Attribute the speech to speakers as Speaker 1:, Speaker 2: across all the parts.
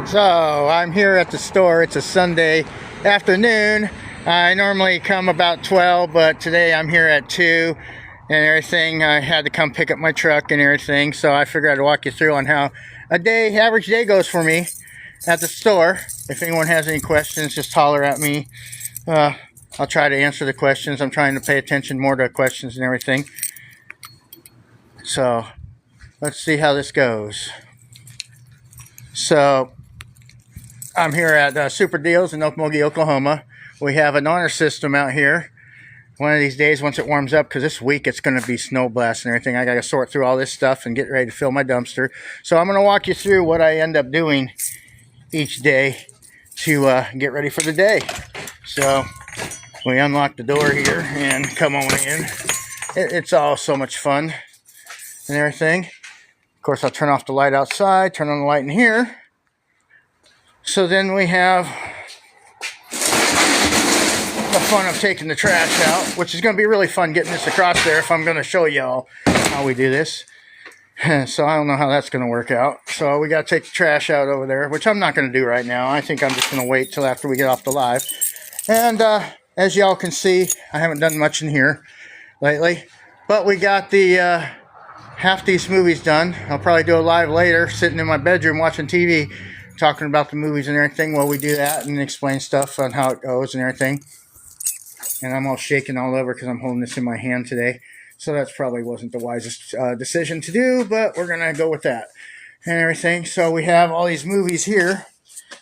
Speaker 1: So I'm here at the store. It's a Sunday afternoon. I normally come about 12, but today I'm here at 2 and everything. I had to come pick up my truck and everything, so I figured I'd walk you through on how average day goes for me at the store. If anyone has any questions, just holler at me. I'll try to answer the questions. I'm trying to pay attention more to questions and everything. So let's see how this goes. So I'm here at Super Deals in Okmulgee, Oklahoma. We have an honor system out here. One of these days, once it warms up, because this week it's going to be snow blast and everything, I got to sort through all this stuff and get ready to fill my dumpster. So I'm going to walk you through what I end up doing each day to get ready for the day. So we unlock the door here and come on in. It's all so much fun and everything. Of course, I'll turn off the light outside, turn on the light in here. So then we have the fun of taking the trash out, which is going to be really fun getting this across there if I'm going to show y'all how we do this. So I don't know how that's going to work out. So we got to take the trash out over there, which I'm not going to do right now. I think I'm just going to wait till after we get off the live. And as y'all can see, I haven't done much in here lately, but we got the half these movies done. I'll probably do a live later, sitting in my bedroom watching TV, talking about the movies and everything while we do that and explain stuff on how it goes and everything. And I'm all shaking all over because I'm holding this in my hand today. So that's probably wasn't the wisest decision to do, but we're going to go with that and everything. So we have all these movies here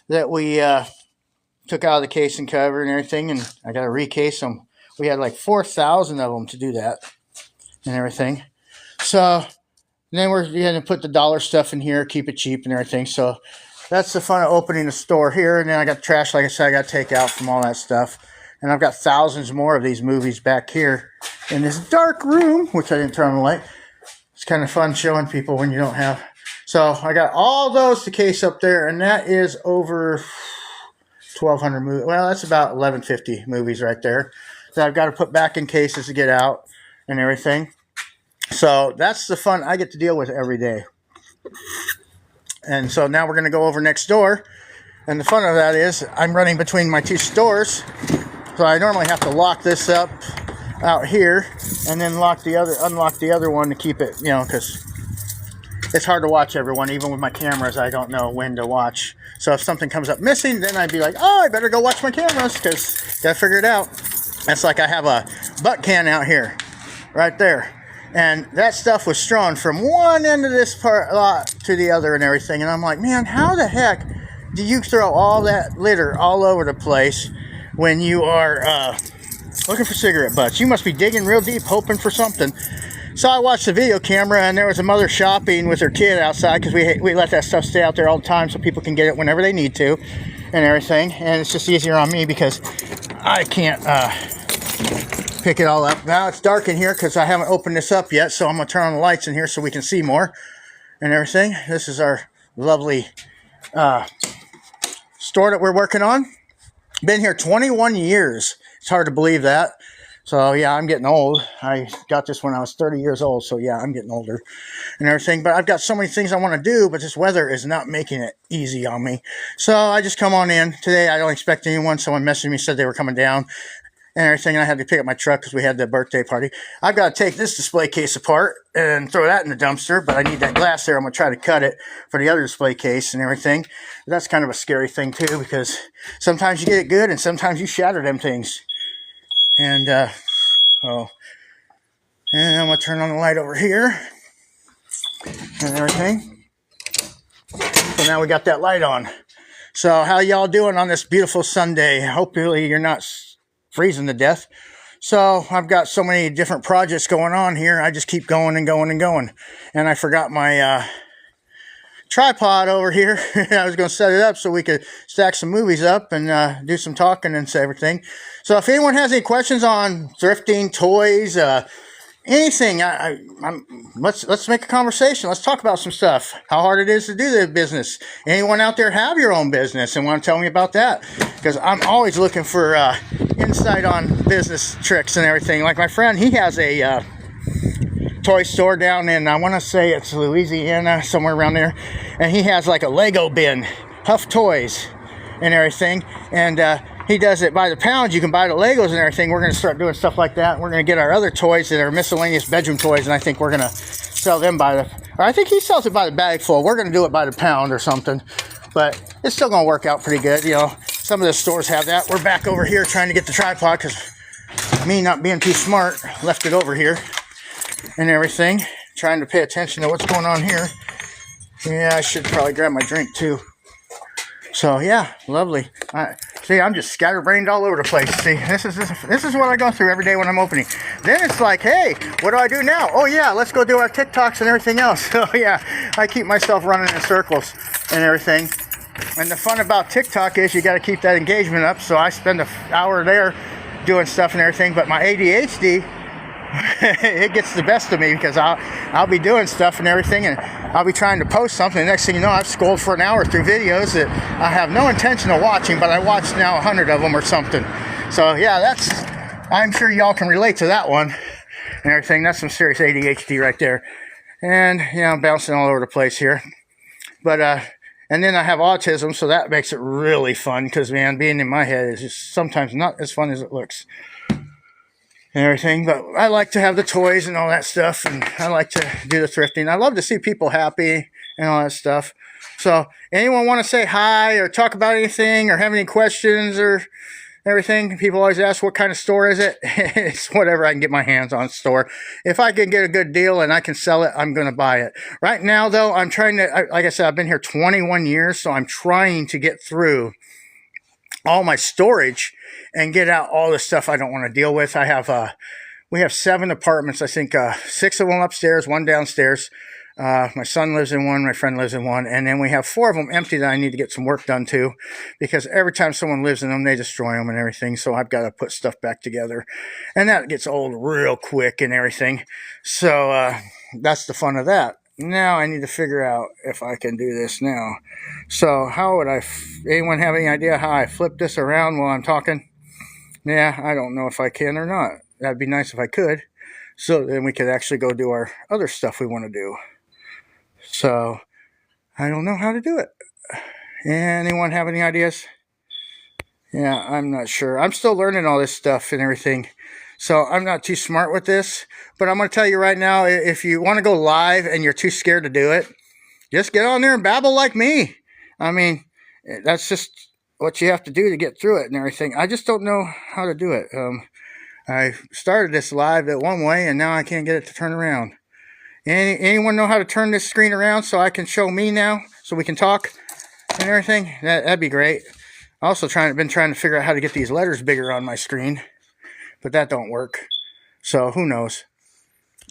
Speaker 1: that we took out of the case and cover and everything, and I got to recase them. We had like 4,000 of them to do that and everything. So then we're going to put the dollar stuff in here, keep it cheap and everything. So that's the fun of opening the store here. And then I got the trash, like I said, I got to take out from all that stuff. And I've got thousands more of these movies back here in this dark room, which I didn't turn on the light. It's kind of fun showing people when you don't have. So I got all those to case up there, and that is over 1,200 movies. Well, that's about 1,150 movies right there that I've got to put back in cases to get out and everything. So that's the fun I get to deal with every day. And so now we're going to go over next door. And the fun of that is I'm running between my two stores. So I normally have to lock this up out here and then unlock the other one to keep it, because it's hard to watch everyone. Even with my cameras, I don't know when to watch. So if something comes up missing, then I'd be like, oh, I better go watch my cameras because got to figure it out. That's like I have a butt can out here, right there. And that stuff was strewn from one end of this lot to the other and everything. And I'm like, man, how the heck do you throw all that litter all over the place when you are looking for cigarette butts? You must be digging real deep, hoping for something. So I watched the video camera, and there was a mother shopping with her kid outside because we let that stuff stay out there all the time so people can get it whenever they need to and everything. And it's just easier on me because I can't pick it all up. Now it's dark in here because I haven't opened this up yet, so I'm going to turn on the lights in here so we can see more and everything. This is our lovely store that we're working on. Been here 21 years. It's hard to believe that. So yeah, I'm getting old. I got this when I was 30 years old. So yeah, I'm getting older and everything. But I've got so many things I want to do, but this weather is not making it easy on me. So I just come on in. Today I don't expect anyone. Someone messaged me, said they were coming down and everything. And I had to pick up my truck because we had the birthday party. I've got to take this display case apart and throw that in the dumpster. But I need that glass there. I'm going to try to cut it for the other display case and everything. That's kind of a scary thing too, because sometimes you get it good and sometimes you shatter them things. And and I'm gonna turn on the light over here and everything. So now we got that light on. So how y'all doing on this beautiful Sunday? Hopefully you're not freezing to death. So I've got so many different projects going on here. I just keep going and going and going. And I forgot my tripod over here. I was going to set it up so we could stack some movies up and do some talking and everything. So if anyone has any questions on thrifting, toys, anything, let's make a conversation. Let's talk about some stuff. How hard it is to do the business. Anyone out there have your own business and want to tell me about that? Because I'm always looking for insight on business tricks and everything. Like my friend, he has a toy store down in, I want to say it's Louisiana, somewhere around there. And he has like a Lego bin, Huff Toys and everything. And he does it by the pound. You can buy the Legos and everything. We're going to start doing stuff like that. We're going to get our other toys that are miscellaneous bedroom toys. And I think we're going to sell them by the, or I think he sells it by the bag full. We're going to do it by the pound or something. But it's still going to work out pretty good. You know, some of the stores have that. We're back over here trying to get the tripod because me not being too smart left it over here and everything. Trying to pay attention to what's going on here. Yeah, I should probably grab my drink too. So yeah, lovely. See, I'm just scatterbrained all over the place. See, this is what I go through every day when I'm opening. Then it's like, hey, what do I do now? Oh yeah, let's go do our TikToks and everything else. So yeah, I keep myself running in circles and everything. And the fun about TikTok is you got to keep that engagement up. So I spend an hour there doing stuff and everything. But my ADHD, it gets the best of me because I'll be doing stuff and everything, and I'll be trying to post something. The next thing you know, I've scrolled for an hour through videos that I have no intention of watching, but I watched now 100 of them or something. So yeah, I'm sure y'all can relate to that one and everything. That's some serious ADHD right there. And yeah, I'm bouncing all over the place here. But and then I have autism, so that makes it really fun because, man, being in my head is just sometimes not as fun as it looks and everything. But I like to have the toys and all that stuff, and I like to do the thrifting. I love to see people happy and all that stuff. So anyone want to say hi or talk about anything or have any questions or everything? People always ask, what kind of store is it? It's whatever I can get my hands on store. If I can get a good deal and I can sell it, I'm going to buy it. Right now, though, I'm trying to, like I said, I've been here 21 years, so I'm trying to get through all my storage and get out all the stuff I don't want to deal with. We have 7 apartments, I think 6 of them upstairs, 1 downstairs. My son lives in one, my friend lives in one, and then we have 4 of them empty that I need to get some work done to, because every time someone lives in them, they destroy them and everything, so I've got to put stuff back together, and that gets old real quick and everything. So that's the fun of that. Now I need to figure out if I can do this now. So how would anyone have any idea how I flip this around while I'm talking? Yeah, I don't know if I can or not. That'd be nice if I could, so then we could actually go do our other stuff we want to do. So I don't know how to do it. Anyone have any ideas? Yeah, I'm not sure. I'm still learning all this stuff and everything. So I'm not too smart with this. But I'm going to tell you right now, if you want to go live and you're too scared to do it, just get on there and babble like me. I mean, that's just what you have to do to get through it and everything. I just don't know how to do it. I started this live at one way, and now I can't get it to turn around. Anyone know how to turn this screen around so I can show me now, so we can talk and everything? That'd be great. Also been trying to figure out how to get these letters bigger on my screen, but that don't work. So who knows?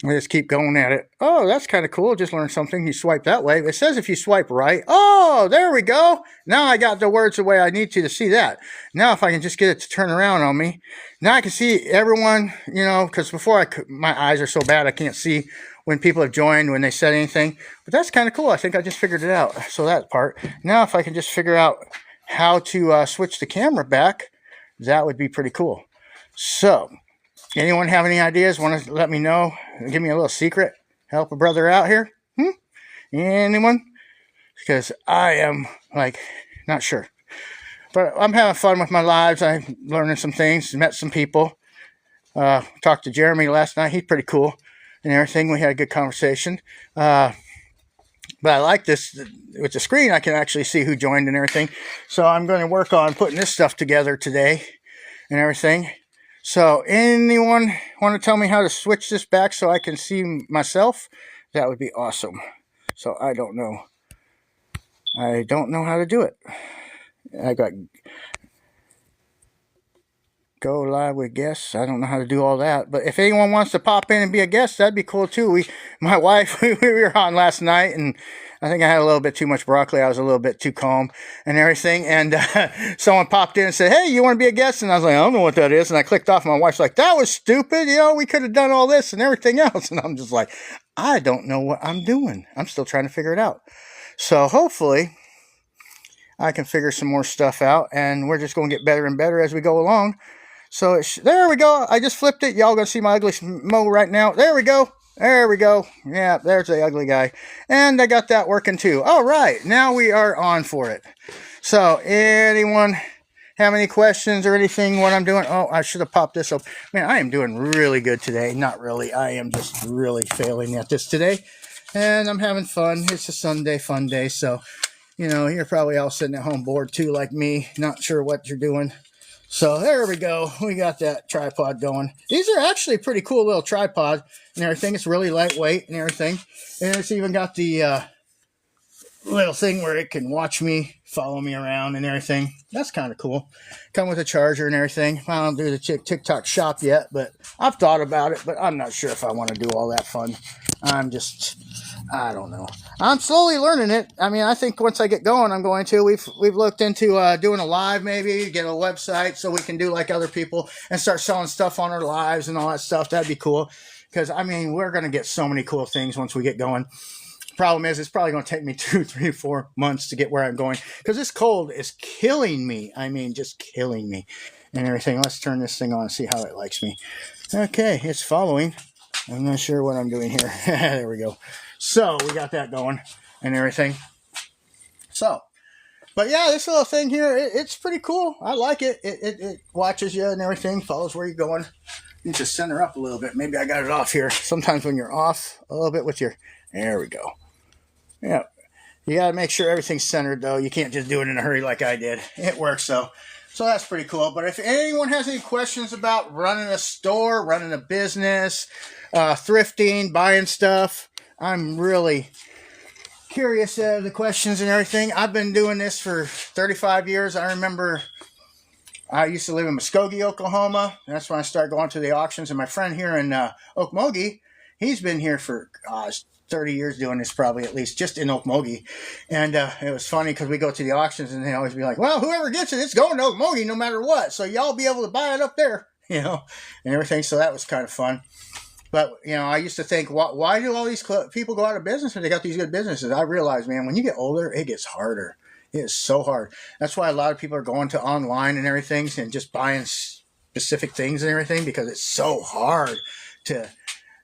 Speaker 1: I just keep going at it. Oh, that's kind of cool. Just learned something. You swipe that way. It says if you swipe right. Oh, there we go. Now I got the words the way I need to see that. Now if I can just get it to turn around on me. Now I can see everyone, you know, because before my eyes are so bad I can't see when people have joined, when they said anything. But that's kind of cool. I think I just figured it out. So that part. Now if I can just figure out how to switch the camera back, that would be pretty cool. So anyone have any ideas? Want to let me know? Give me a little secret? Help a brother out here? Anyone? Because I am, like, not sure. But I'm having fun with my lives. I'm learning some things. Met some people. Talked to Jeremy last night. He's pretty cool and everything. We had a good conversation. But I like this. With the screen, I can actually see who joined and everything. So I'm going to work on putting this stuff together today and everything. So anyone want to tell me how to switch this back so I can see myself? That would be awesome. So I don't know. I don't know how to do it. I got go live with guests. I don't know how to do all that. But if anyone wants to pop in and be a guest, that'd be cool too. My wife, we were on last night, and I think I had a little bit too much broccoli. I was a little bit too calm and everything. And someone popped in and said, hey, you want to be a guest? And I was like, I don't know what that is. And I clicked off. My wife's like, that was stupid. You know, we could have done all this and everything else. And I'm just like, I don't know what I'm doing. I'm still trying to figure it out. So hopefully I can figure some more stuff out. And we're just going to get better and better as we go along. So there we go. I just flipped it. Y'all going to see my ugly mo right now. There we go. There we go. Yeah, there's the ugly guy. And I got that working too. All right, now we are on for it. So, anyone have any questions or anything what I'm doing? Oh, I should have popped this up. Man, I am doing really good today. Not really. I am just really failing at this today. And I'm having fun. It's a Sunday fun day. So, you know, you're probably all sitting at home bored too, like me. Not sure what you're doing. So there we go. We got that tripod going. These are actually pretty cool little tripod and everything. It's really lightweight and everything. And it's even got the little thing where it can watch me, follow me around and everything. That's kind of cool. Come with a charger and everything. I don't do the TikTok shop yet, but I've thought about it, but I'm not sure if I want to do all that fun. I don't know. I'm slowly learning it. I mean, I think once I get going, I'm going to. We've looked into doing a live, maybe get a website so we can do like other people and start selling stuff on our lives and all that stuff. That'd be cool. Because I mean, we're going to get so many cool things once we get going. Problem is, it's probably going to take me 2, 3, 4 months to get where I'm going because this cold is killing me. I mean, just killing me and everything. Let's turn this thing on and see how it likes me. Okay, it's following. I'm not sure what I'm doing here. There we go. So we got that going and everything. So, but yeah, this little thing here, it's pretty cool. I like it. It watches you and everything, follows where you're going. You need to center up a little bit. Maybe I got it off here. Sometimes when you're off a little bit with your, there we go. Yeah, you got to make sure everything's centered, though. You can't just do it in a hurry like I did. It works, though. So that's pretty cool. But if anyone has any questions about running a store, running a business, thrifting, buying stuff, I'm really curious of the questions and everything. I've been doing this for 35 years. I remember I used to live in Muskogee, Oklahoma. That's when I started going to the auctions. And my friend here in Okmulgee, he's been here for 30 years doing this, probably at least, just in Okmulgee. And it was funny because we go to the auctions and they always be like, well, whoever gets it, it's going to Okmulgee no matter what. So y'all be able to buy it up there, you know, and everything. So that was kind of fun. But, you know, I used to think, why do all these people go out of business when they got these good businesses? I realized, man, when you get older, it gets harder. It is so hard. That's why a lot of people are going to online and everything and just buying specific things and everything because it's so hard to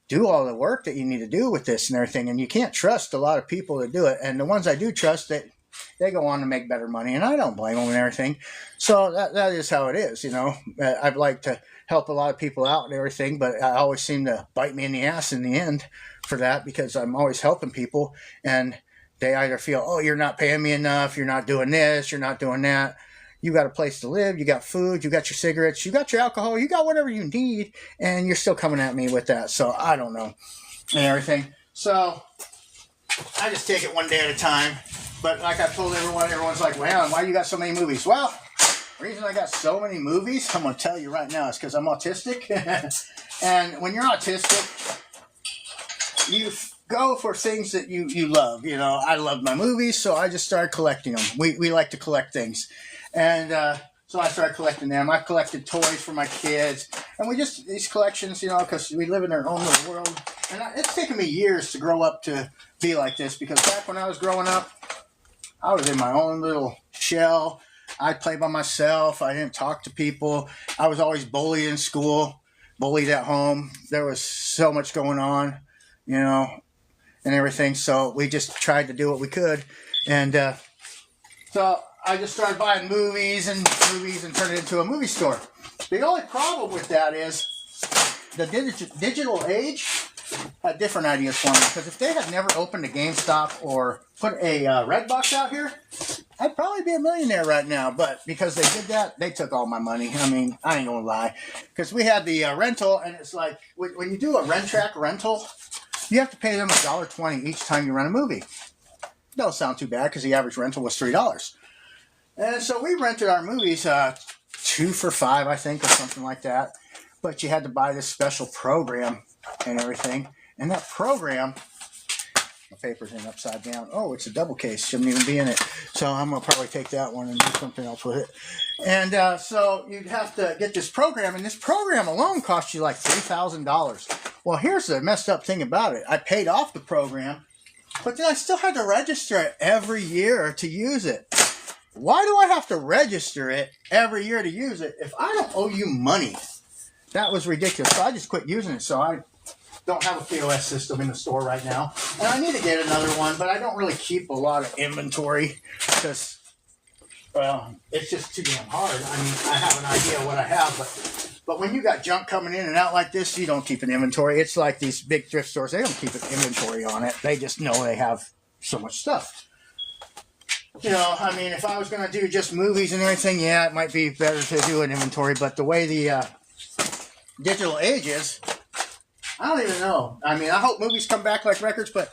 Speaker 1: do all the work that you need to do with this and everything. And you can't trust a lot of people to do it. And the ones I do trust, they go on to make better money. And I don't blame them and everything. So that is how it is, you know. I'd like to help a lot of people out and everything, but I always seem to bite me in the ass in the end for that because I'm always helping people and they either feel, oh, you're not paying me enough, you're not doing this, you're not doing that. You got a place to live, you got food, you got your cigarettes, you got your alcohol, you got whatever you need, and you're still coming at me with that. So I don't know and everything. So I just take it one day at a time. But like I told everyone's like, well, why you got so many movies? Well, the reason I got so many movies, I'm going to tell you right now, is because I'm autistic. And when you're autistic, you go for things that you love. You know, I love my movies, so I just started collecting them. We like to collect things. And so I started collecting them. I've collected toys for my kids. And these collections, you know, because we live in our own little world. And it's taken me years to grow up to be like this. Because back when I was growing up, I was in my own little shell. I played by myself. I didn't talk to people. I was always bullied in school, bullied at home. There was so much going on, you know, and everything. So we just tried to do what we could. And so I just started buying movies and turned it into a movie store. The only problem with that is the digital age had different ideas for me. Because if they had never opened a GameStop or put a Redbox out here, I'd probably be a millionaire right now. But because they did that, they took all my money. I mean, I ain't going to lie. Because we had the rental, and it's like, when you do a Rent-Track rental, you have to pay them $1.20 each time you rent a movie. Don't sound too bad because the average rental was $3. And so we rented our movies 2 for $5, I think, or something like that. But you had to buy this special program and everything. And that program, the paper's in upside down. Oh, it's a double case. Shouldn't even be in it. So I'm going to probably take that one and do something else with it. And so you'd have to get this program. And this program alone cost you like $3,000. Well, here's the messed up thing about it. I paid off the program, but then I still had to register it every year to use it. Why do I have to register it every year to use it if I don't owe you money? That was ridiculous. So I just quit using it. So don't have a POS system in the store right now, and I need to get another one, but I don't really keep a lot of inventory because, well, it's just too damn hard. I mean, I have an idea of what I have, but when you got junk coming in and out like this, you don't keep an inventory. It's like these big thrift stores; they don't keep an inventory on it. They just know they have so much stuff. You know, I mean, if I was going to do just movies and everything, yeah, it might be better to do an inventory. But the way the digital age is, I don't even know. I mean, I hope movies come back like records, but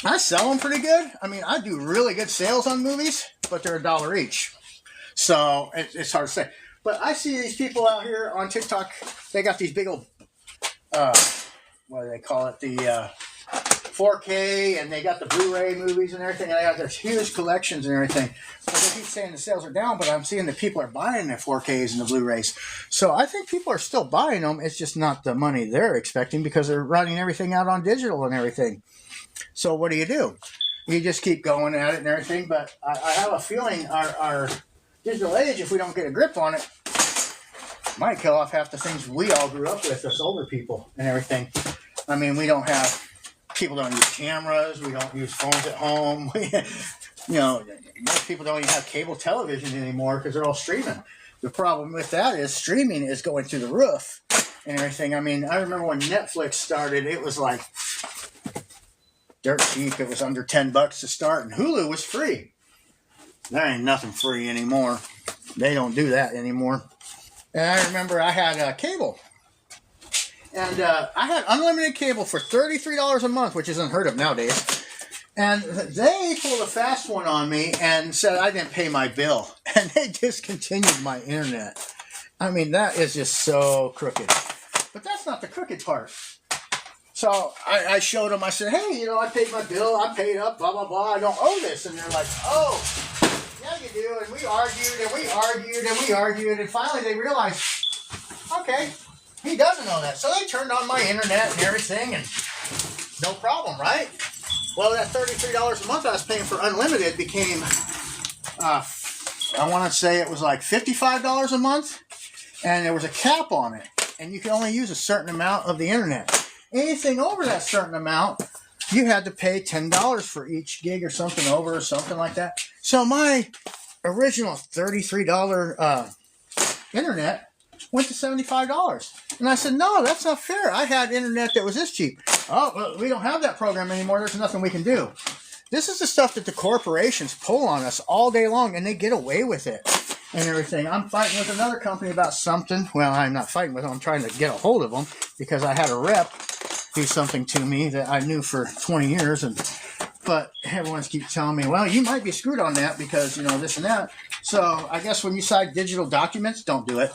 Speaker 1: I sell them pretty good. I mean, I do really good sales on movies, but they're $1 each. So it's hard to say. But I see these people out here on TikTok. They got these big old, what do they call it? The 4K, and they got the Blu-ray movies and everything. And they got their huge collections and everything. But they keep saying the sales are down, but I'm seeing that people are buying the 4Ks and the Blu-rays. So I think people are still buying them. It's just not the money they're expecting because they're running everything out on digital and everything. So what do? You just keep going at it and everything. But I have a feeling our digital age, if we don't get a grip on it, might kill off half the things we all grew up with, us older people and everything. I mean, people don't use cameras. We don't use phones at home. Most people don't even have cable television anymore because they're all streaming. The problem with that is streaming is going through the roof and everything. I mean, I remember when Netflix started, it was like dirt cheap. It was under $10 to start, and Hulu was free. There ain't nothing free anymore. They don't do that anymore. And I remember I had cable. And I had unlimited cable for $33 a month, which is unheard of nowadays. And they pulled a fast one on me and said I didn't pay my bill. And they discontinued my internet. I mean, that is just so crooked. But that's not the crooked part. So I showed them, I said, hey, I paid my bill, I paid up, blah, blah, blah, I don't owe this. And they're like, oh, yeah, you do. And we argued, and we argued, and we argued. And finally they realized, okay, he doesn't know that. So they turned on my internet and everything, and no problem, right? Well, that $33 a month I was paying for unlimited became, I want to say it was like $55 a month, and there was a cap on it, and you could only use a certain amount of the internet. Anything over that certain amount, you had to pay $10 for each gig or something over or something like that. So my original $33 internet went to $75. And I said, no, that's not fair. I had internet that was this cheap. Oh, well, we don't have that program anymore. There's nothing we can do. This is the stuff that the corporations pull on us all day long, and they get away with it and everything. I'm fighting with another company about something. Well, I'm not fighting with them. I'm trying to get a hold of them because I had a rep do something to me that I knew for 20 years. But everyone keeps telling me, well, you might be screwed on that because, this and that. So I guess when you sign digital documents, don't do it.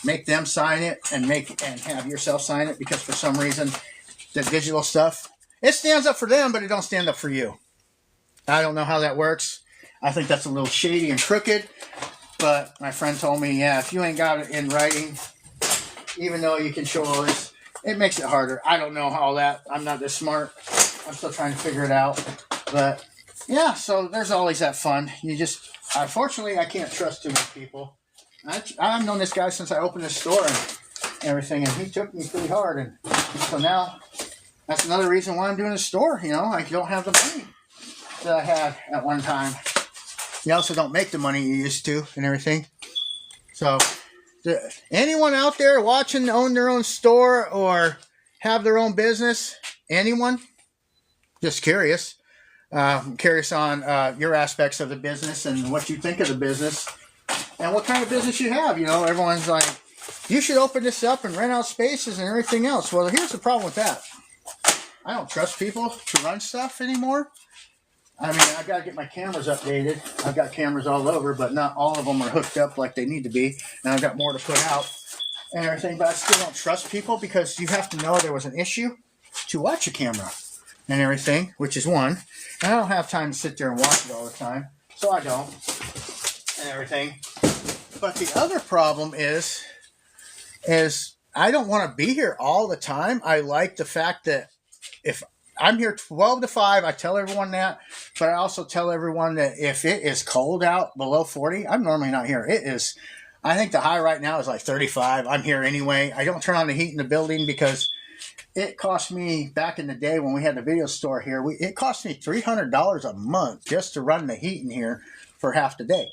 Speaker 1: Make them sign it and have yourself sign it, because for some reason the digital stuff, it stands up for them, but it don't stand up for you. I don't know how that works. I think that's a little shady and crooked. But my friend told me, yeah, if you ain't got it in writing, even though you can show all this, it makes it harder. I don't know how that. I'm not this smart. I'm still trying to figure it out. But yeah, so there's always that fun. Unfortunately, I can't trust too many people. I've known this guy since I opened this store and everything, and he took me pretty hard. And so now that's another reason why I'm doing a store. I don't have the money that I had at one time. You also don't make the money you used to and everything. So anyone out there watching own their own store or have their own business? Anyone? Just curious. Curious on your aspects of the business and what you think of the business and what kind of business you have. Everyone's like, you should open this up and rent out spaces and everything else. Well, here's the problem with that. I don't trust people to run stuff anymore. I mean, I've got to get my cameras updated. I've got cameras all over, but not all of them are hooked up like they need to be. And I've got more to put out and everything. But I still don't trust people because you have to know there was an issue to watch a camera and everything, which is one. And I don't have time to sit there and watch it all the time. So I don't and everything. But the other problem is I don't want to be here all the time. I like the fact that if I'm here 12 to 5. I tell everyone that, but I also tell everyone that if it is cold out below 40, I'm normally not here. It is I think the high right now is like 35. I'm here anyway. I don't turn on the heat in the building because it cost me, back in the day when we had the video store here, it cost me $300 a month just to run the heat in here for half the day.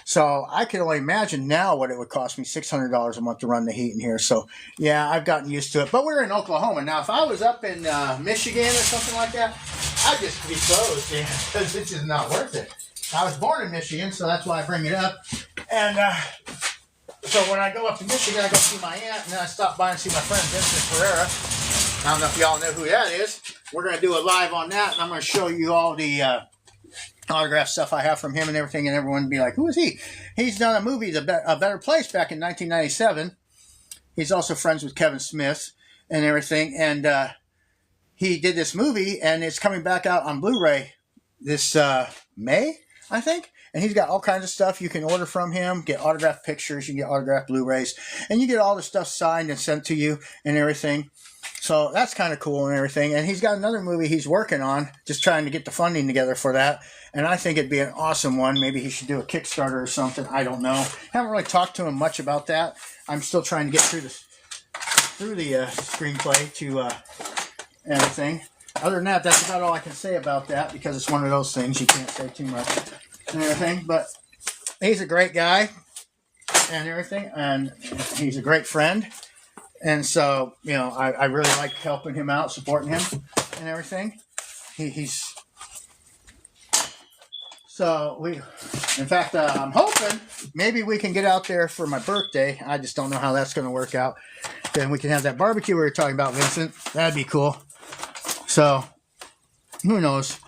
Speaker 1: So I can only imagine now what it would cost me, $600 a month to run the heat in here. So yeah, I've gotten used to it. But we're in Oklahoma. Now, if I was up in Michigan or something like that, I'd just be closed, because it's just not worth it. I was born in Michigan, so that's why I bring it up. And so when I go up to Michigan, I go see my aunt, and then I stop by and see my friend Vincent Pereira. I don't know if y'all know who that is. We're going to do a live on that, and I'm going to show you all the autograph stuff I have from him and everything, and everyone will be like, who is he? He's done a movie, A Better Place, back in 1997. He's also friends with Kevin Smith and everything, and he did this movie, and it's coming back out on Blu-ray this May, I think. And he's got all kinds of stuff you can order from him, get autographed pictures, you can get autographed Blu-rays, and you get all the stuff signed and sent to you and everything. So that's kind of cool and everything. And he's got another movie he's working on, just trying to get the funding together for that. And I think it'd be an awesome one. Maybe he should do a Kickstarter or something. I don't know. Haven't really talked to him much about that. I'm still trying to get through the screenplay to everything. Other than that, that's about all I can say about that, because it's one of those things you can't say too much and everything. But he's a great guy and everything, and he's a great friend. And so, you know, I really like helping him out, supporting him and everything. He's so in fact, I'm hoping maybe we can get out there for my birthday. I just don't know how that's going to work out. Then we can have that barbecue we were talking about, Vincent. That'd be cool. So, who knows?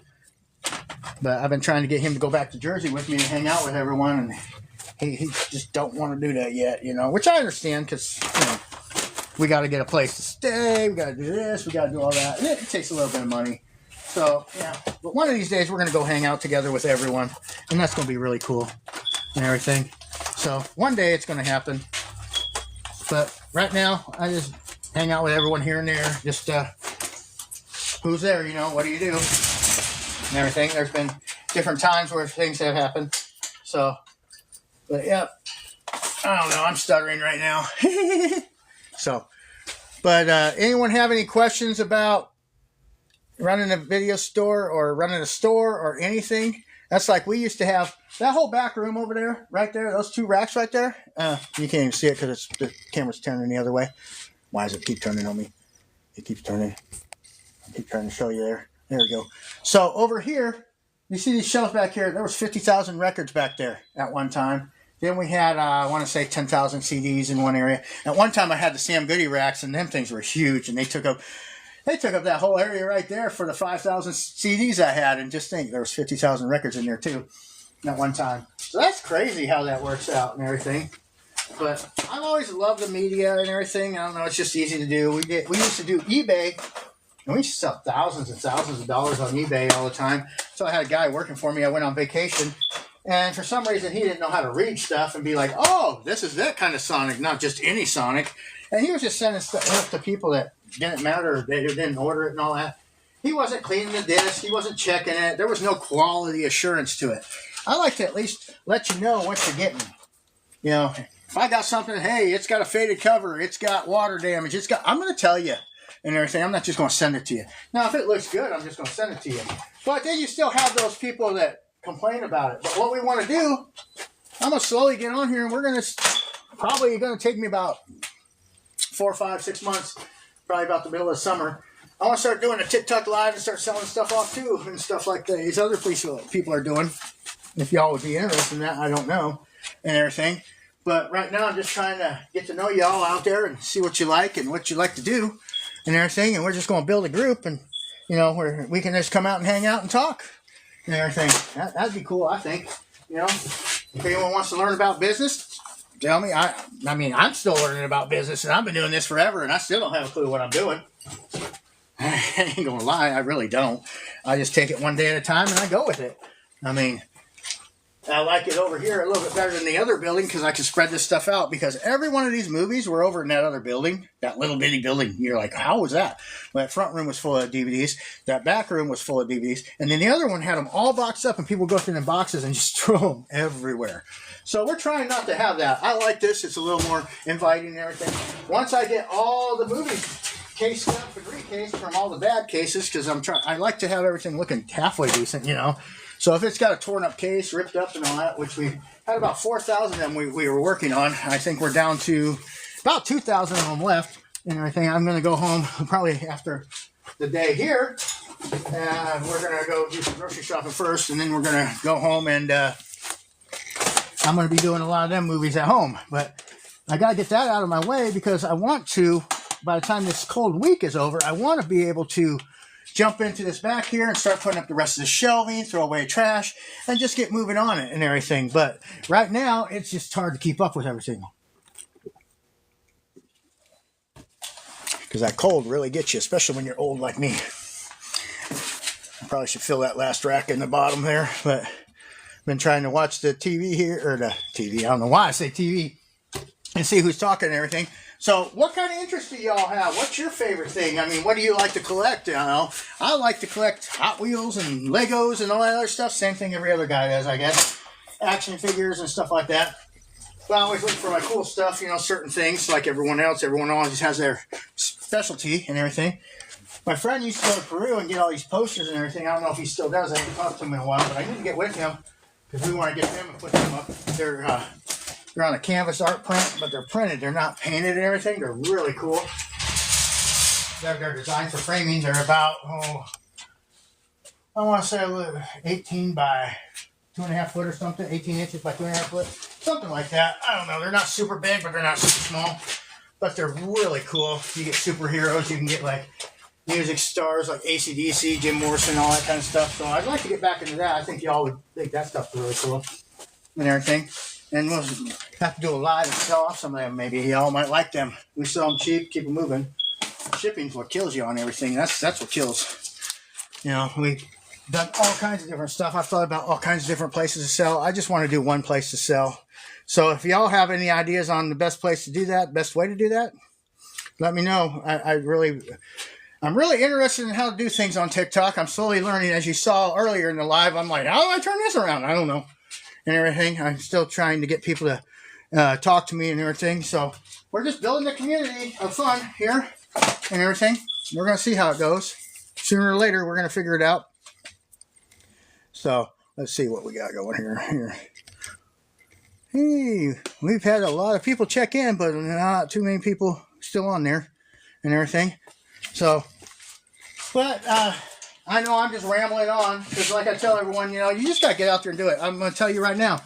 Speaker 1: But I've been trying to get him to go back to Jersey with me and hang out with everyone, and he just don't want to do that yet, you know, which I understand, because, you know, we got to get a place to stay, we got to do this, we got to do all that, and it takes a little bit of money. So, yeah, but one of these days we're going to go hang out together with everyone, and that's going to be really cool and everything. So, one day it's going to happen. But right now, I just hang out with everyone here and there, just, who's there, you know, what do you do, and everything. There's been different times where things have happened. So, but yeah, I don't know, I'm stuttering right now. So, but anyone have any questions about running a video store or running a store or anything? That's like, we used to have that whole back room over there, right there, those two racks right there. You can't even see it because the camera's turning the other way. Why does it keep turning on me? It keeps turning. I keep trying to show you there. There we go. So over here, you see these shelves back here. There was 50,000 records back there at one time. Then we had, I want to say, 10,000 CDs in one area. At one time, I had the Sam Goody racks, and them things were huge, and they took up that whole area right there for the 5,000 CDs I had. And just think, there was 50,000 records in there too at one time. So that's crazy how that works out and everything. But I've always loved the media and everything. I don't know, it's just easy to do. We used to do eBay, and we used to sell thousands and thousands of dollars on eBay all the time. So I had a guy working for me. I went on vacation. And for some reason, he didn't know how to read stuff and be like, oh, this is that kind of Sonic, not just any Sonic. And he was just sending stuff to people that didn't matter, they didn't order it and all that. He wasn't cleaning the disc. He wasn't checking it. There was no quality assurance to it. I like to at least let you know what you're getting. You know, if I got something, hey, it's got a faded cover, it's got water damage, I'm going to tell you and everything. I'm not just going to send it to you. Now, if it looks good, I'm just going to send it to you. But then you still have those people that complain about it. But what we want to do, I'm going to slowly get on here, and we're going to, probably going to take me about 4, 5, 6 months, probably about the middle of summer. I want to start doing a TikTok live and start selling stuff off too, and stuff like these other people are doing. If y'all would be interested in that, I don't know, and everything. But right now, I'm just trying to get to know y'all out there and see what you like and what you like to do and everything. And we're just going to build a group, and, you know, where we can just come out and hang out and talk and everything. That'd be cool, I think. You know, if anyone wants to learn about business, tell me. I mean, I'm still learning about business, and I've been doing this forever, and I still don't have a clue what I'm doing. I ain't gonna lie, I really don't. I just take it one day at a time, and I go with it. I mean, I like it over here a little bit better than the other building because I can spread this stuff out, because every one of these movies were over in that other building, that little bitty building. You're like, how was that? Well, that front room was full of DVDs. That back room was full of DVDs. And then the other one had them all boxed up, and people go through the boxes and just throw them everywhere. So we're trying not to have that. I like this. It's a little more inviting and everything. Once I get all the movies cased up and recased from all the bad cases, because I like to have everything looking halfway decent, you know. So if it's got a torn up case, ripped up and all that, which we had about 4,000 of them we were working on. I think we're down to about 2,000 of them left and everything. I'm going to go home probably after the day here, and we're going to go do some grocery shopping first, and then we're going to go home, and I'm going to be doing a lot of them movies at home. But I got to get that out of my way, because I want to, by the time this cold week is over, I want to be able to jump into this back here and start putting up the rest of the shelving, throw away trash, and just get moving on it and everything. But right now, it's just hard to keep up with everything, because that cold really gets you, especially when you're old like me. I probably should fill that last rack in the bottom there, but I've been trying to watch the TV here, or the TV, I don't know why I say TV, and see who's talking and everything. So what kind of interest do y'all have? What's your favorite thing? I mean, what do you like to collect? You know, I like to collect Hot Wheels and Legos and all that other stuff. Same thing every other guy does, I guess. Action figures and stuff like that. But I always look for my cool stuff, you know, certain things like everyone else. Everyone always has their specialty and everything. My friend used to go to Peru and get all these posters and everything. I don't know if he still does. I haven't talked to him in a while, but I need to get with him because we want to get them and put them up. They're on a canvas art print, but they're printed. They're not painted and everything. They're really cool. They're designed for framing. They're about, I want to say 18 by 2.5 foot or something. 18 inches by 2.5 foot. Something like that. I don't know. They're not super big, but they're not super small. But they're really cool. You get superheroes. You can get like music stars like AC/DC, Jim Morrison, all that kind of stuff. So I'd like to get back into that. I think y'all would think that stuff's really cool and everything. And we'll have to do a live and sell off some of them. Maybe y'all might like them. We sell them cheap, keep them moving. Shipping's what kills you on everything. That's what kills. You know, we've done all kinds of different stuff. I've thought about all kinds of different places to sell. I just want to do one place to sell. So if y'all have any ideas on the best place to do that, best way to do that, let me know. I'm really interested in how to do things on TikTok. I'm slowly learning. As you saw earlier in the live, I'm like, how do I turn this around? I don't know. And everything. I'm still trying to get people to talk to me and everything. So we're just building a community of fun here and everything. We're going to see how it goes. Sooner or later, we're going to figure it out. So let's see what we got going here. Hey, we've had a lot of people check in, but not too many people still on there and everything. So, but I know I'm just rambling on, because like I tell everyone, you know, you just got to get out there and do it. I'm going to tell you right now.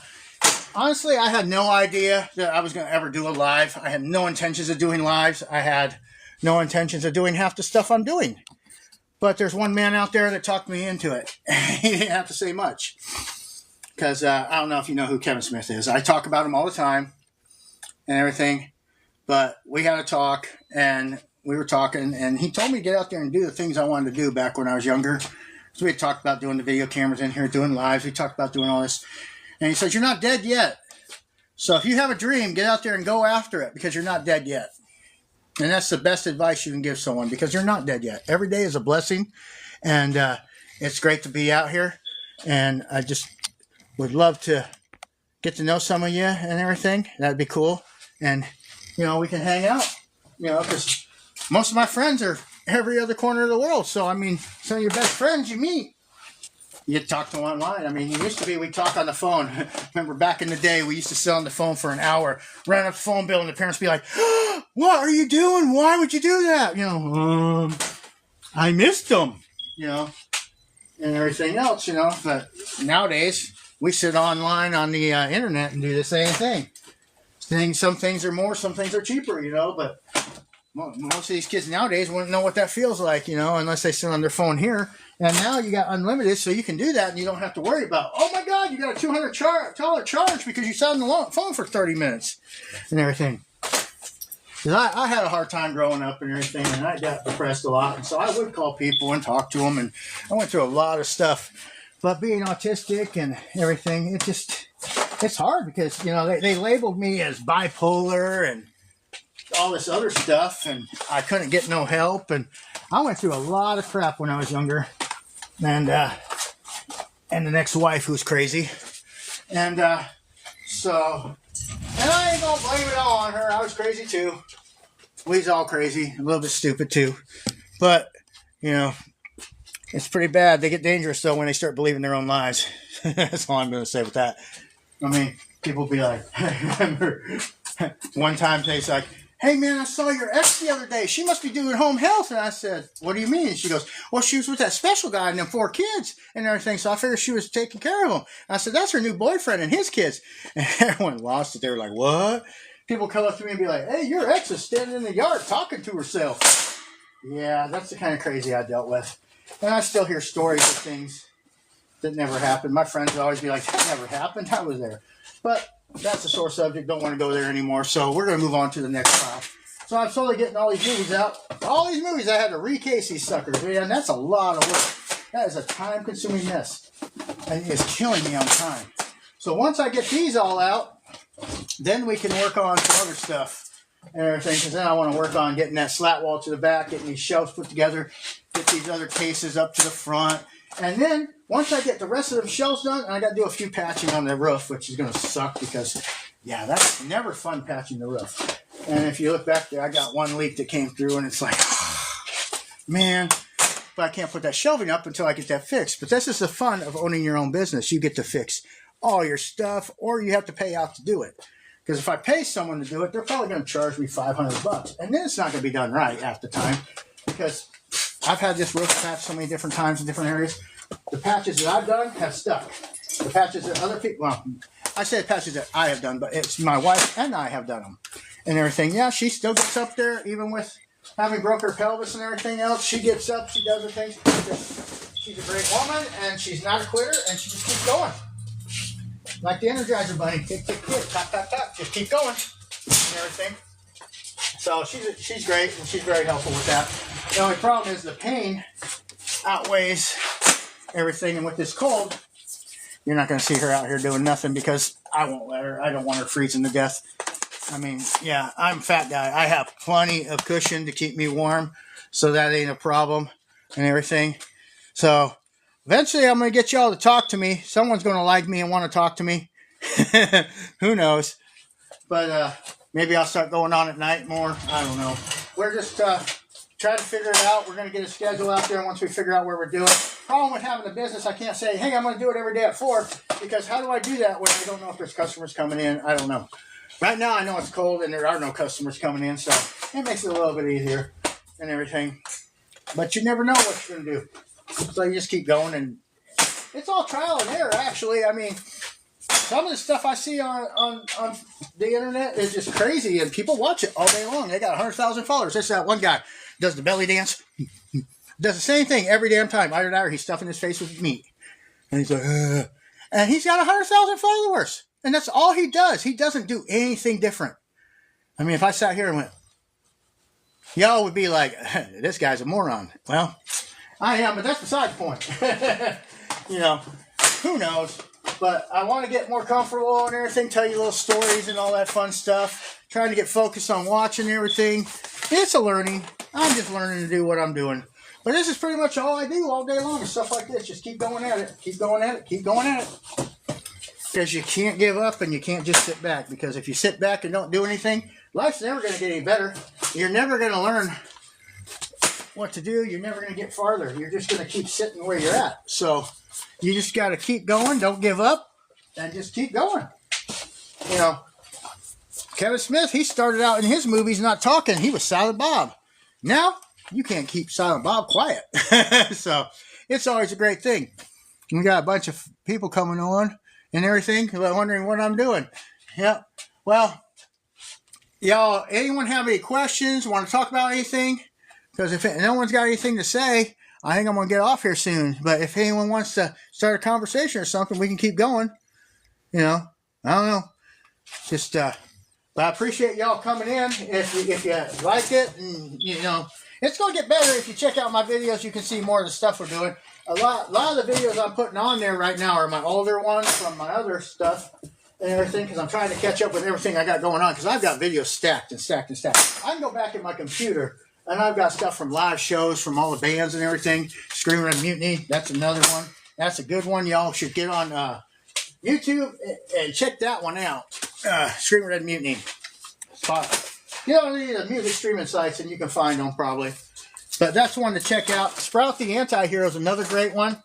Speaker 1: Honestly, I had no idea that I was going to ever do a live. I had no intentions of doing lives. I had no intentions of doing half the stuff I'm doing. But there's one man out there that talked me into it. He didn't have to say much. Because I don't know if you know who Kevin Smith is. I talk about him all the time and everything. But we had a talk, and we were talking, and he told me to get out there and do the things I wanted to do back when I was younger. So we had talked about doing the video cameras in here, doing lives. We talked about doing all this. And he says, you're not dead yet. So if you have a dream, get out there and go after it, because you're not dead yet. And that's the best advice you can give someone, because you're not dead yet. Every day is a blessing, and it's great to be out here. And I just would love to get to know some of you and everything. That'd be cool. And, you know, we can hang out, you know, because most of my friends are every other corner of the world. So, I mean, some of your best friends you meet, you talk to them online. I mean, it used to be we talk on the phone. Remember back in the day, we used to sit on the phone for an hour, run up the phone bill, and the parents be like, what are you doing? Why would you do that? You know, I missed them, you know, and everything else, you know. But nowadays, we sit online on the internet and do the same thing. Some things are more, some things are cheaper, you know, but most of these kids nowadays wouldn't know what that feels like, you know, unless they sit on their phone here. And now you got unlimited, so you can do that, and you don't have to worry about, oh my God, you got a $200 charge because you sat on the phone for 30 minutes and everything. Because I had a hard time growing up and everything, and I got depressed a lot, and so I would call people and talk to them, and I went through a lot of stuff But being autistic and everything, it's hard because, you know, they labeled me as bipolar and all this other stuff, and I couldn't get no help. And I went through a lot of crap when I was younger. And the next wife who's crazy. And so, and I ain't gonna blame it all on her. I was crazy too. We's all crazy, a little bit stupid too. But, you know, it's pretty bad. They get dangerous though when they start believing their own lies. That's all I'm gonna say with that. I mean, people be like, I remember one time they's like, hey man, I saw your ex the other day. She must be doing home health. And I said, what do you mean? And she goes, well, she was with that special guy and them 4 kids and everything. So I figured she was taking care of them. And I said, that's her new boyfriend and his kids. And everyone lost it. They were like, what? People come up to me and be like, hey, your ex is standing in the yard talking to herself. Yeah, that's the kind of crazy I dealt with. And I still hear stories of things that never happened. My friends would always be like, that never happened. I was there. But that's a sore subject. Don't want to go there anymore. So we're going to move on to the next file. So I'm slowly getting all these movies out. All these movies, I had to recase these suckers. Man, that's a lot of work. That is a time-consuming mess. And it's killing me on time. So once I get these all out, then we can work on some other stuff and everything. Because then I want to work on getting that slat wall to the back, getting these shelves put together, get these other cases up to the front. And then once I get the rest of the shelves done, I got to do a few patching on the roof, which is going to suck because, yeah, that's never fun patching the roof. And if you look back there, I got one leak that came through, and it's like, man, but I can't put that shelving up until I get that fixed. But this is the fun of owning your own business. You get to fix all your stuff, or you have to pay out to do it. Because if I pay someone to do it, they're probably going to charge me $500, and then it's not going to be done right half the time because I've had this roof patched so many different times in different areas. The patches that I've done have stuck. The patches that other people, well, I said patches that I have done, but it's my wife and I have done them and everything. Yeah, she still gets up there, even with having broke her pelvis and everything else. She gets up, she does her things. She's a great woman, and she's not a quitter, and she just keeps going. Like the Energizer Bunny, tick, tick, tick, tap, tap, tap, just keep going and everything. So she's great, and she's very helpful with that. The only problem is the pain outweighs everything, and with this cold, you're not going to see her out here doing nothing because I won't let her. I don't want her freezing to death. I mean, yeah, I'm a fat guy. I have plenty of cushion to keep me warm, so that ain't a problem and everything. So eventually I'm going to get y'all to talk to me. Someone's going to like me and want to talk to me. Who knows? But maybe I'll start going on at night more. I don't know. We're just trying to figure it out. We're going to get a schedule out there once we figure out where we're doing. Problem with having a business, I can't say, hey, I'm going to do it every day at 4, because how do I do that when I don't know if there's customers coming in? I don't know. Right now I know it's cold and there are no customers coming in, so it makes it a little bit easier and everything. But you never know what you're going to do. So you just keep going, and it's all trial and error, actually. I mean, some of the stuff I see on the internet is just crazy, and people watch it all day long. They got 100,000 followers. There's that one guy does the belly dance. Does the same thing every damn time. Either that or he's stuffing his face with meat. And he's like, ugh. And he's got 100,000 followers. And that's all he does. He doesn't do anything different. I mean, if I sat here and went, y'all would be like, this guy's a moron. Well, I am, but that's beside the point. You know, who knows? But I want to get more comfortable and everything, tell you little stories and all that fun stuff. Trying to get focused on watching everything. It's a learning. I'm just learning to do what I'm doing. But this is pretty much all I do all day long, and stuff like this. Just keep going at it. Keep going at it. Keep going at it. Because you can't give up and you can't just sit back. Because if you sit back and don't do anything, life's never going to get any better. You're never going to learn what to do. You're never going to get farther. You're just going to keep sitting where you're at. So you just got to keep going. Don't give up. And just keep going. You know, Kevin Smith, he started out in his movies not talking. He was Silent Bob. Now, you can't keep Silent Bob quiet. So it's always a great thing. We got a bunch of people coming on and everything, wondering what I'm doing. Yeah. Well, y'all, anyone have any questions? Want to talk about anything? Because if no one's got anything to say, I think I'm going to get off here soon. But if anyone wants to start a conversation or something, we can keep going. You know, I don't know. Just, but I appreciate y'all coming in. If you like it, and you know, it's going to get better if you check out my videos. You can see more of the stuff we're doing. a lot of the videos I'm putting on there right now are my older ones from my other stuff and everything, because I'm trying to catch up with everything I got going on, because I've got videos stacked and stacked and stacked. I can go back in my computer, and I've got stuff from live shows from all the bands and everything. Screaming Red Mutiny, that's another one. That's a good one. Y'all should get on YouTube and check that one out. Screaming Red Mutiny. Get on any of the music streaming sites, and you can find them probably. But that's one to check out. Sprout the Anti-Hero is another great one.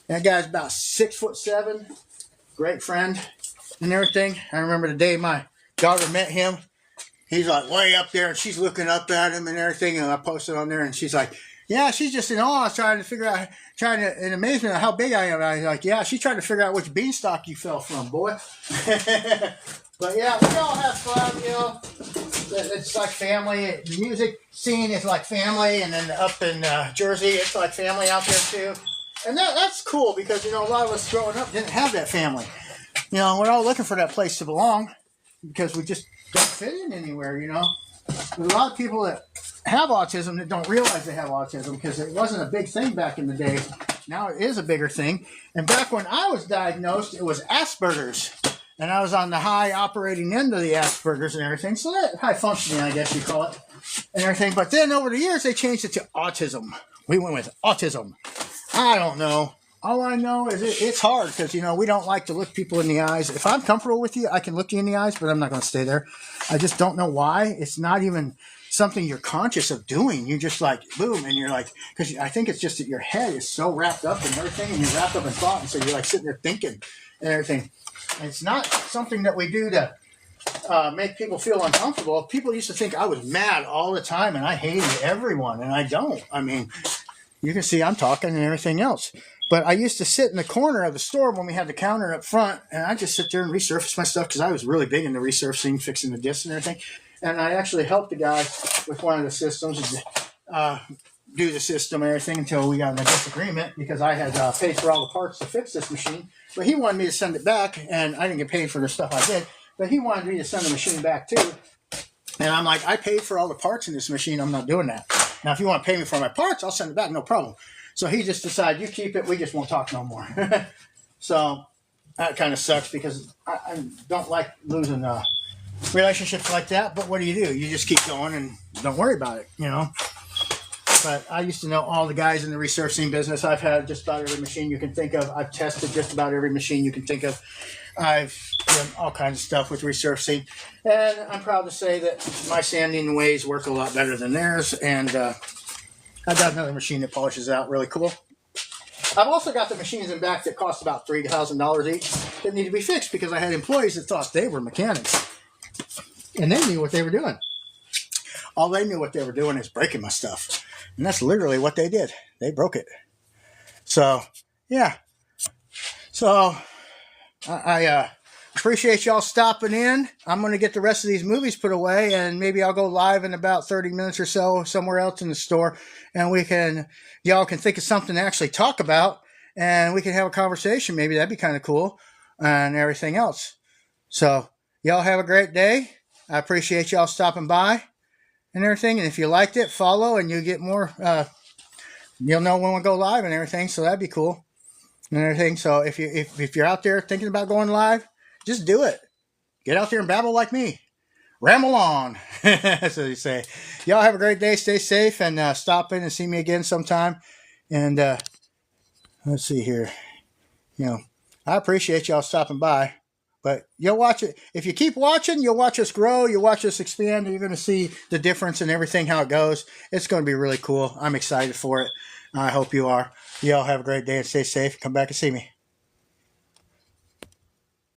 Speaker 1: That guy's about 6'7", great friend and everything. I remember the day my daughter met him. He's like way up there, and she's looking up at him and everything. And I posted on there, and she's like, "Yeah, she's just in awe, trying to figure out, in amazement at how big I am." I was like, "Yeah, she's trying to figure out which beanstalk you fell from, boy." But yeah, we all have fun, you know. It's like family. The music scene is like family, and then up in Jersey, it's like family out there too. And that's cool, because, you know, a lot of us growing up didn't have that family. You know, we're all looking for that place to belong, because we just don't fit in anywhere, you know. There's a lot of people that have autism that don't realize they have autism, because it wasn't a big thing back in the day. Now it is a bigger thing. And back when I was diagnosed, it was Asperger's. And I was on the high operating end of the Asperger's and everything. So that high functioning, I guess you call it, and everything. But then over the years, they changed it to autism. We went with autism. I don't know. All I know is it's hard, because, you know, we don't like to look people in the eyes. If I'm comfortable with you, I can look you in the eyes, but I'm not going to stay there. I just don't know why. It's not even something you're conscious of doing. You just like, boom, and you're like, because I think it's just that your head is so wrapped up in everything, and you're wrapped up in thought, and so you're like sitting there thinking and everything. And it's not something that we do to make people feel uncomfortable. People used to think I was mad all the time, and I hated everyone, and I don't. I mean, you can see I'm talking and everything else. But I used to sit in the corner of the store when we had the counter up front, and I just sit there and resurface my stuff, because I was really big into resurfacing, fixing the discs and everything. And I actually helped the guy with one of the systems, do the system and everything, until we got in a disagreement, because I had paid for all the parts to fix this machine. But he wanted me to send it back, and I didn't get paid for the stuff I did. But he wanted me to send the machine back too. And I'm like, I paid for all the parts in this machine. I'm not doing that. Now, if you want to pay me for my parts, I'll send it back. No problem. So he just decided, you keep it. We just won't talk no more. So that kind of sucks, because I don't like losing relationships like that. But what do? You just keep going and don't worry about it, you know. But I used to know all the guys in the resurfacing business. I've had just about every machine you can think of. I've tested just about every machine you can think of. I've done all kinds of stuff with resurfacing. And I'm proud to say that my sanding ways work a lot better than theirs. And I've got another machine that polishes out really cool. I've also got the machines in back that cost about $3,000 each that need to be fixed, because I had employees that thought they were mechanics. And they knew what they were doing. All they knew what they were doing is breaking my stuff. And that's literally what they did. They broke it. So, yeah. So, I appreciate y'all stopping in. I'm going to get the rest of these movies put away, and maybe I'll go live in about 30 minutes or so somewhere else in the store, and y'all can think of something to actually talk about, and we can have a conversation. Maybe that'd be kind of cool, and everything else. So, y'all have a great day. I appreciate y'all stopping by and everything. And if you liked it, follow, and you get more, you'll know when we go live and everything. So that'd be cool and everything. So if you're out there thinking about going live, just do it. Get out there and babble like me. Ramble on. That's what you say. Y'all have a great day. Stay safe, and stop in and see me again sometime. And let's see here. You know, I appreciate y'all stopping by. But you'll watch it. If you keep watching, you'll watch us grow. You'll watch us expand. And you're going to see the difference in everything, how it goes. It's going to be really cool. I'm excited for it. I hope you are. Y'all have a great day and stay safe. Come back and see me.